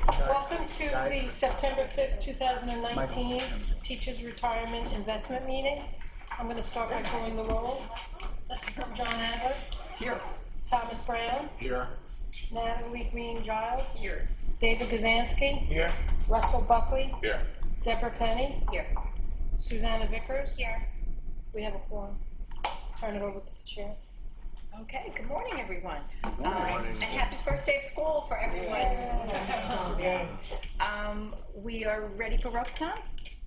Welcome to the September 5th, 2019 Teachers Retirement Investment Meeting. I'm going to start by calling the roll. John Adler. Here. Thomas Brown. Here. Natalie Green-Giles. Here. David Gazansky. Here. Russell Buckley. Here. Deborah Penny. Here. Susanna Vickers. Here. We have a quorum. Turn it over to the chair. Okay, good morning, everyone. Good morning. And happy first day of school for everyone. We are ready for rope time?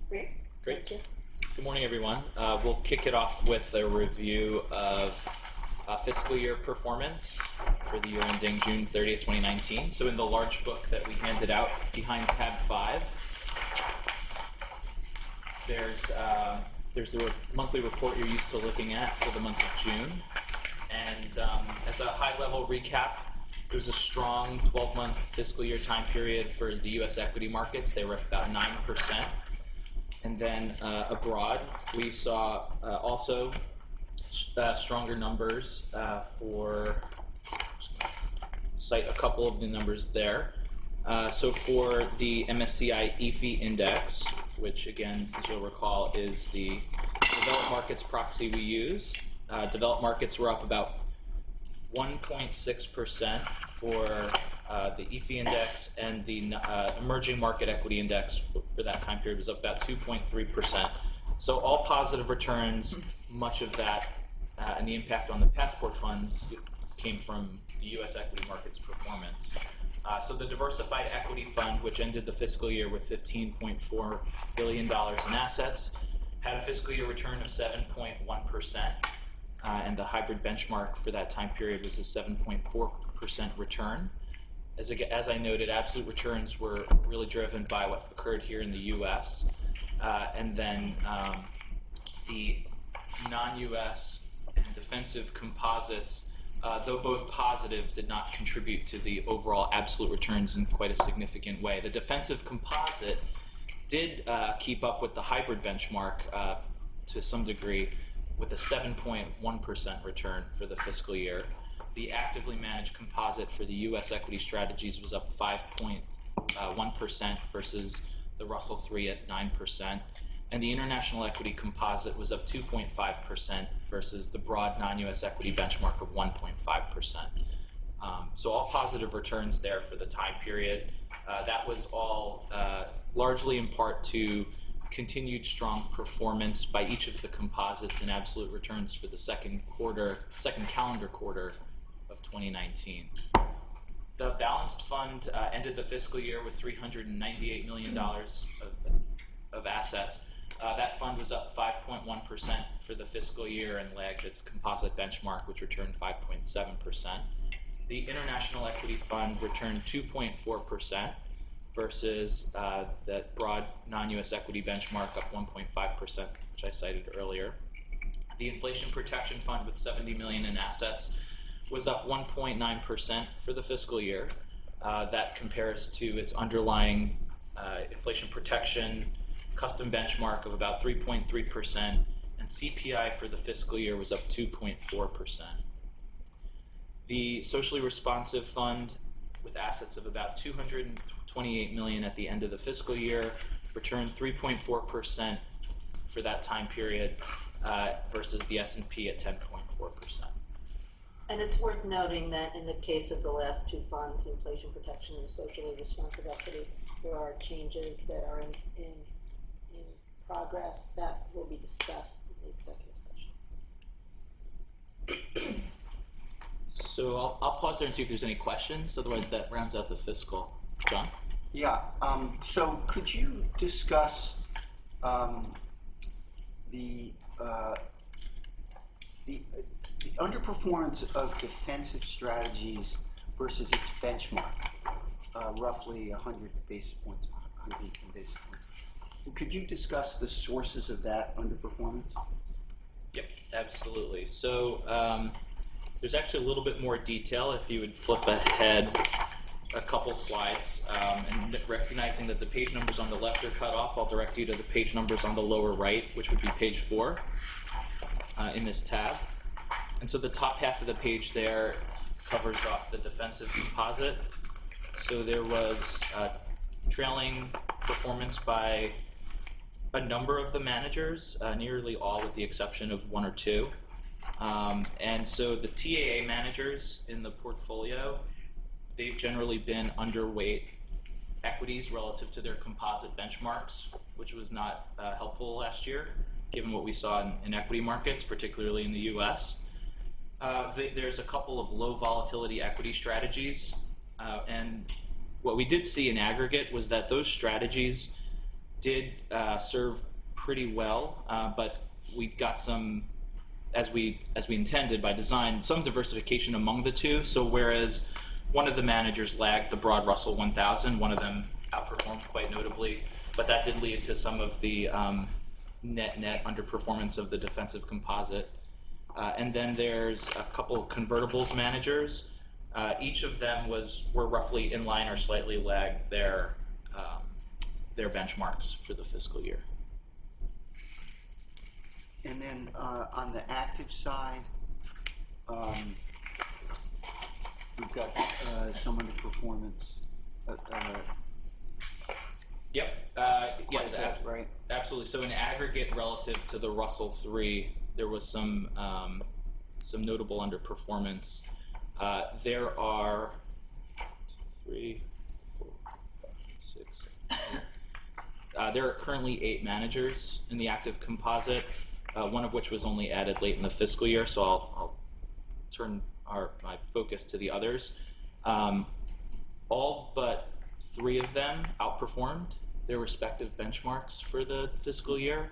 Great. Good morning, everyone. We'll kick it off with a review of fiscal year performance for the year ending June 30th, 2019. So in the large book that we handed out behind tab 5, there's the monthly report you're used to looking at for the month of June. And as a high-level recap, it was a strong 12-month fiscal year time period for the U.S. equity markets. They were up about 9%. And then abroad, we saw also stronger numbers cite a couple of the numbers there. So for the MSCI EAFE index, which again, as you'll recall, is the developed markets proxy we use, developed markets were up about 1.6% for the EAFE index, and the emerging market equity index for that time period was up about 2.3%. So all positive returns. Much of that and the impact on the passport funds came from the U.S. equity markets performance. So the Diversified Equity Fund, which ended the fiscal year with $15.4 billion in assets, had a fiscal year return of 7.1%. And the hybrid benchmark for that time period was a 7.4% return. As I noted, absolute returns were really driven by what occurred here in the U.S. And then the non-U.S. and defensive composites, though both positive, did not contribute to the overall absolute returns in quite a significant way. The defensive composite did keep up with the hybrid benchmark to some degree, with a 7.1% return for the fiscal year. The actively managed composite for the U.S. equity strategies was up 5.1% versus the Russell 3 at 9%. And the international equity composite was up 2.5% versus the broad non-U.S. equity benchmark of 1.5%. So all positive returns there for the time period. That was all largely in part to continued strong performance by each of the composites in absolute returns for the second calendar quarter of 2019. The balanced fund ended the fiscal year with $398 million of assets. That fund was up 5.1% for the fiscal year and lagged its composite benchmark, which returned 5.7%. The international equity fund returned 2.4%. versus that broad non-U.S. equity benchmark up 1.5%, which I cited earlier. The inflation protection fund with $70 million in assets was up 1.9% for the fiscal year. That compares to its underlying inflation protection custom benchmark of about 3.3%, and CPI for the fiscal year was up 2.4%. The socially responsive fund, with assets of about $228 million at the end of the fiscal year, returned 3.4% for that time period versus the S&P at 10.4%. And it's worth noting that in the case of the last two funds, inflation protection and socially responsive equity, there are changes that are in progress that will be discussed in the executive session. So I'll pause there and see if there's any questions. Otherwise, that rounds out the fiscal. John? Yeah. So could you discuss the underperformance of defensive strategies versus its benchmark, roughly 100 basis points, 110 basis points. Could you discuss the sources of that underperformance? Yep, absolutely. So there's actually a little bit more detail if you would flip ahead a couple slides, and recognizing that the page numbers on the left are cut off, I'll direct you to the page numbers on the lower right, which would be page 4 in this tab. And so the top half of the page there covers off the defensive composite. So there was trailing performance by a number of the managers, nearly all with the exception of one or two. And so the TAA managers in the portfolio, they've generally been underweight equities relative to their composite benchmarks, which was not helpful last year, given what we saw in equity markets, particularly in the US. There's a couple of low volatility equity strategies, and what we did see in aggregate was that those strategies did serve pretty well, but we got some, as we intended by design, some diversification among the two. So whereas one of the managers lagged the broad Russell 1000, one of them outperformed quite notably, but that did lead to some of the net underperformance of the defensive composite. And then there's a couple of convertibles managers. Each of them were roughly in line or slightly lagged their benchmarks for the fiscal year. And then on the active side, we've got some underperformance. Yep. Yes. Right. Absolutely. So in aggregate, relative to the Russell 3, there was some notable underperformance. There are 3, 4, 5, 6, 7. There are currently 8 managers in the active composite, one of which was only added late in the fiscal year, so I'll turn my focus to the others. All but 3 of them outperformed their respective benchmarks for the fiscal year.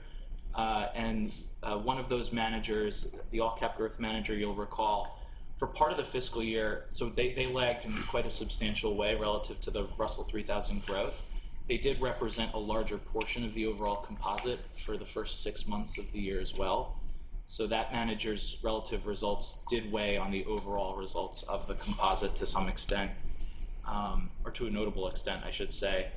And one of those managers, the all-cap growth manager, you'll recall, for part of the fiscal year, so they lagged in quite a substantial way relative to the Russell 3000 growth. They did represent a larger portion of the overall composite for the first 6 months of the year as well. So that manager's relative results did weigh on the overall results of the composite to some extent, or to a notable extent, I should say.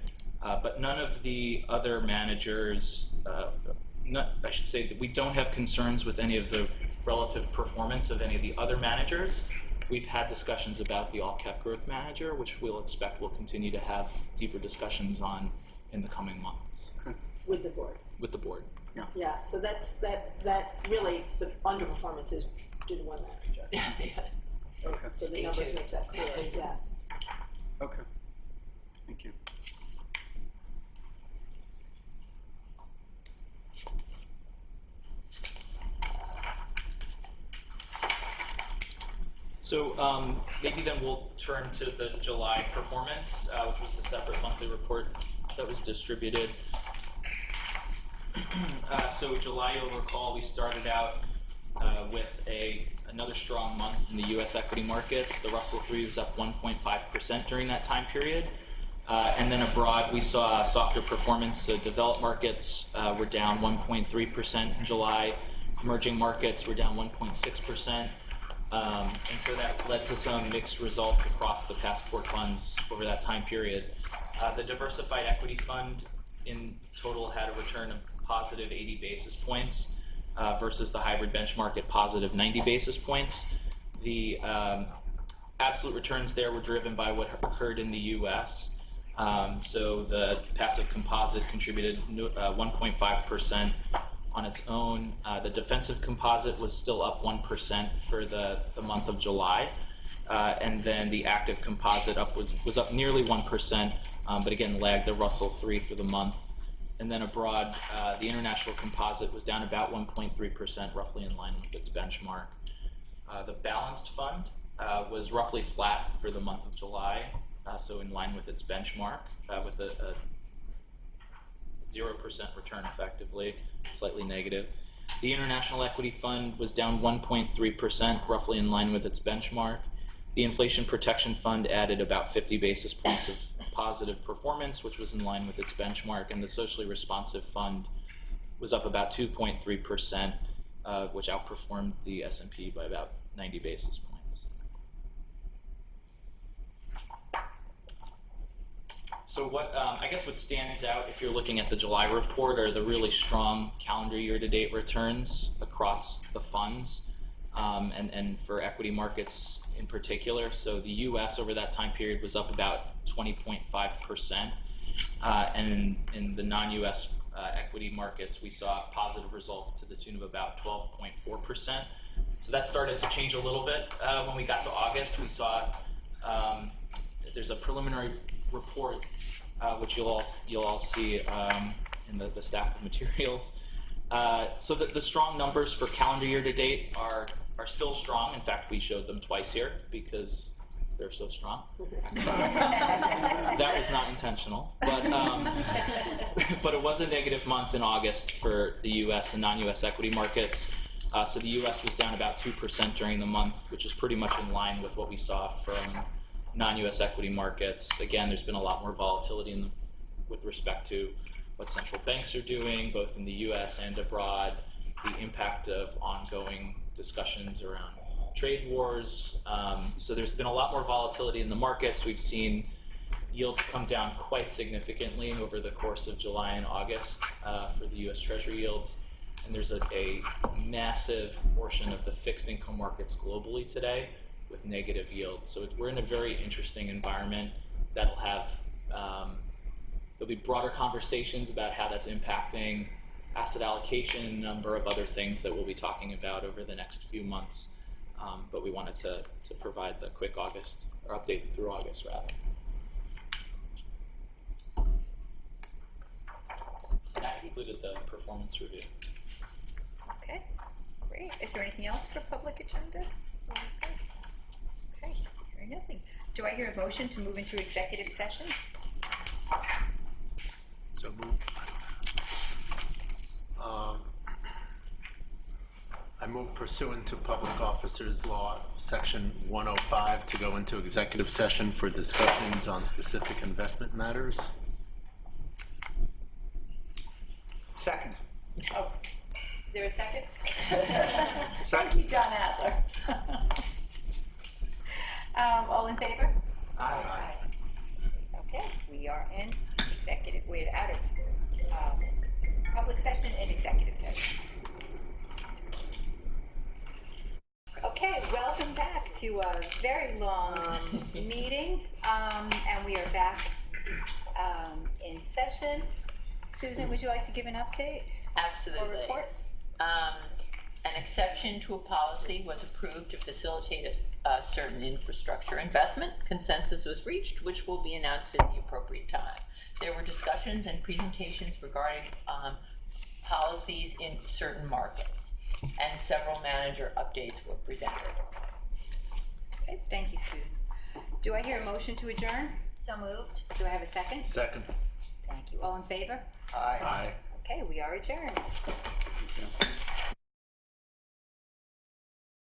But none of the other managers, I should say that we don't have concerns with any of the relative performance of any of the other managers. We've had discussions about the all-cap growth manager, which we'll expect we'll continue to have deeper discussions on in the coming months. Okay. With the board. With the board. Yeah. Yeah, so that really, the underperformance is due to one manager. Okay. So the Stay numbers tuned. make that clear, yes. Okay. Thank you. So maybe then we'll turn to the July performance, which was the separate monthly report that was distributed. So July, you'll recall, we started out with another strong month in the U.S. equity markets. The Russell 3 was up 1.5% during that time period. And then abroad, we saw softer performance. So developed markets were down 1.3% in July. Emerging markets were down 1.6%. And so that led to some mixed results across the passport funds over that time period. The diversified equity fund in total had a return of positive 80 basis points versus the hybrid benchmark at positive 90 basis points. The absolute returns there were driven by what occurred in the US. So the passive composite contributed 1.5% on its own. The defensive composite was still up 1% for the month of July. And then the active composite was up nearly 1%, but again lagged the Russell 3 for the month. And then abroad, the international composite was down about 1.3%, roughly in line with its benchmark. The balanced fund was roughly flat for the month of July, so in line with its benchmark, with a 0% return effectively, slightly negative. The International Equity Fund was down 1.3%, roughly in line with its benchmark. The Inflation Protection Fund added about 50 basis points of positive performance, which was in line with its benchmark, and the Socially Responsive Fund was up about 2.3%, which outperformed the S&P by about 90 basis points. So I guess what stands out if you're looking at the July report are the really strong calendar year-to-date returns across the funds and for equity markets in particular. So the U.S. over that time period was up about 20.5%. And in the non-US equity markets, we saw positive results to the tune of about 12.4%. So that started to change a little bit when we got to August. We saw there's a preliminary report which you'll all see in the stack of materials. So the strong numbers for calendar year to date are still strong. In fact, we showed them twice here because they're so strong. That was not intentional, but it was a negative month in August for the U.S. and non-U.S. equity markets. So the U.S. was down about 2% during the month, which is pretty much in line with what we saw from non-U.S. equity markets. Again, there's been a lot more volatility with respect to what central banks are doing, both in the U.S. and abroad, the impact of ongoing discussions around trade wars. So there's been a lot more volatility in the markets. We've seen yields come down quite significantly over the course of July and August for the U.S. Treasury yields. And there's a massive portion of the fixed income markets globally today with negative yields. So we're in a very interesting environment that'll have, there'll be broader conversations about how that's impacting asset allocation, a number of other things that we'll be talking about over the next few months. But we wanted to provide the quick August, or update through August rather. That concluded the performance review. Okay, great. Is there anything else for public agenda? Okay, hearing nothing. Do I hear a motion to move into executive session? So moved. I move pursuant to Public Officers Law, Section 105, to go into executive session for discussions on specific investment matters. Second. Oh, is there a second? Thank Second. you, John Adler. All in favor? Aye. Okay, we are in executive, we're out of public session and executive session. Okay, welcome back to a very long meeting, and we are back in session. Susan, would you like to give an update or Absolutely. report? An exception to a policy was approved to facilitate a certain infrastructure investment. Consensus was reached, which will be announced at the appropriate time. There were discussions and presentations regarding policies in certain markets, and several manager updates were presented. Okay, thank you, Susan. Do I hear a motion to adjourn? So moved. Do I have a second? Second. Thank you. All in favor? Aye. Aye. Okay, we are adjourned. Thank you.